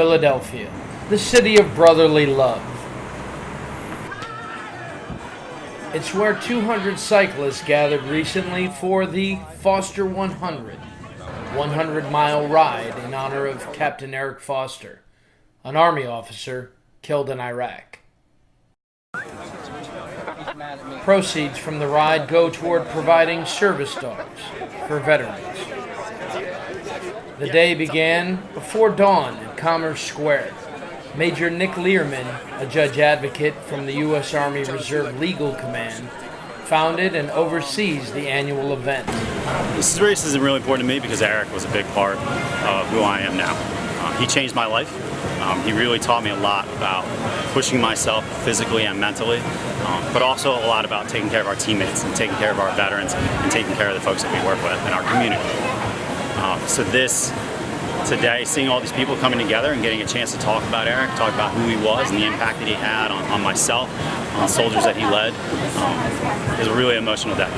Philadelphia, the city of brotherly love. It's where 200 cyclists gathered recently for the Foster 100, 100-mile ride in honor of Captain Eric Foster, an Army officer killed in Iraq. Proceeds from the ride go toward providing service dogs for veterans. The day began before dawn at Commerce Square. Major Nick Learman, a judge advocate from the U.S. Army Reserve Legal Command, founded and oversees the annual event. This race is really important to me because Eric was a big part of who I am now. He changed my life. He really taught me a lot about pushing myself physically and mentally, but also a lot about taking care of our teammates and taking care of our veterans and taking care of the folks that we work with in our community. So this today, seeing all these people coming together and getting a chance to talk about Eric, talk about who he was and the impact that he had on myself, on soldiers that he led, is a really emotional day.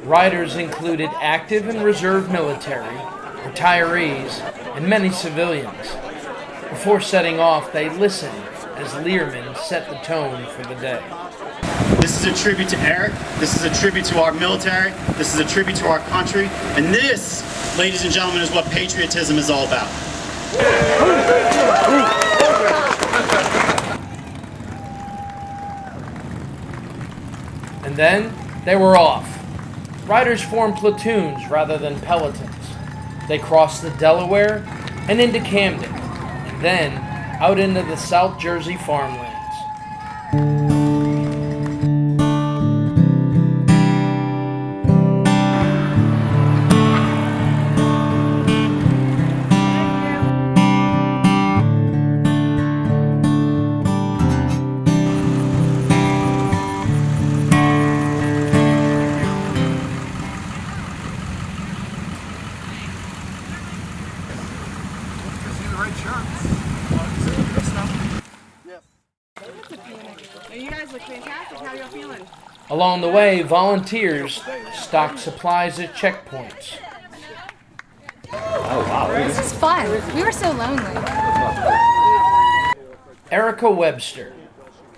Riders included active and reserve military, retirees, and many civilians. Before setting off, they listened as Learman set the tone for the day. This is a tribute to Eric, this is a tribute to our military, this is a tribute to our country, and this, ladies and gentlemen, is what patriotism is all about. And then they were off. Riders formed platoons rather than pelotons. They crossed the Delaware and into Camden, and then out into the South Jersey farmlands. You guys look fantastic. How are you feeling? Along the way, volunteers stocked supplies at checkpoints. Oh wow, this is fun. We were so lonely. Erica Webster.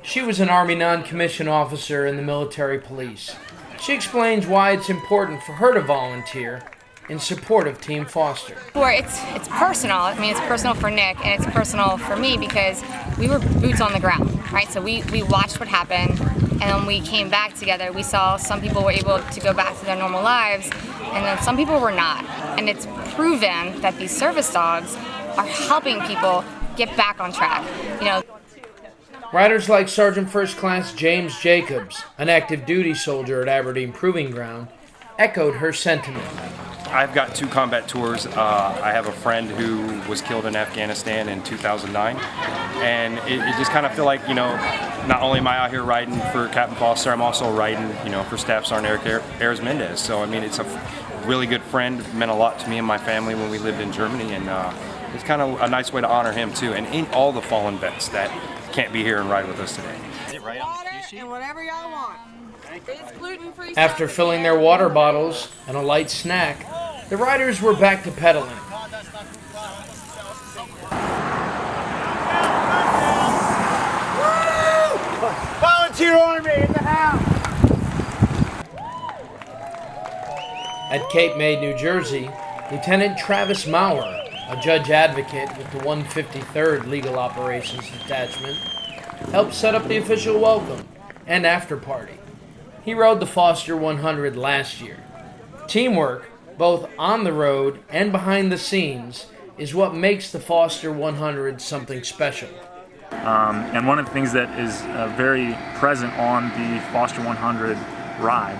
She was an Army non-commissioned officer in the military police. She explains why it's important for her to volunteer in support of Team Foster. It's personal. I mean, it's personal for Nick and it's personal for me because we were boots on the ground, right? So we watched what happened, and then we came back together. We saw some people were able to go back to their normal lives, and then some people were not. And it's proven that these service dogs are helping people get back on track. You know. Riders like Sergeant First Class James Jacobs, an active duty soldier at Aberdeen Proving Ground, echoed her sentiment. I've got 2 combat tours. I have a friend who was killed in Afghanistan in 2009, and it just kind of feel like, you know, not only am I out here riding for Captain Foster, I'm also riding, you know, for Staff Sergeant Eric Ayers-Mendez. So I mean, it's a really good friend, meant a lot to me and my family when we lived in Germany, and it's kind of a nice way to honor him too, and in all the fallen vets that can't be here and ride with us today. Is it right on the cue sheet? And whatever y'all want. It's gluten-free. After filling their water bottles and a light snack, the riders were back to pedaling. Volunteer Army in the house! At Cape May, New Jersey, Lieutenant Travis Maurer, a judge advocate with the 153rd Legal Operations Detachment, helped set up the official welcome and after party. He rode the Foster 100 last year. Teamwork, both on the road and behind the scenes, is what makes the Foster 100 something special. And one of the things that is very present on the Foster 100 ride,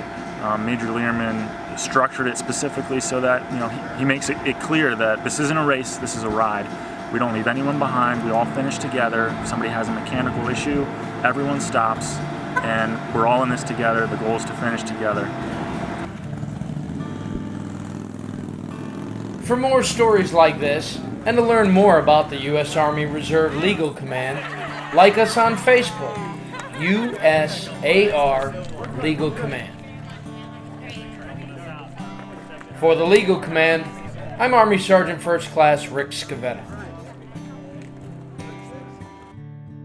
Major Learman structured it specifically so that, you know, he makes it clear that this isn't a race, this is a ride. We don't leave anyone behind, we all finish together. If somebody has a mechanical issue, everyone stops, and we're all in this together. The goal is to finish together. For more stories like this, and to learn more about the U.S. Army Reserve Legal Command, like us on Facebook, USAR Legal Command. For the Legal Command, I'm Army Sergeant First Class Rick Scavetta.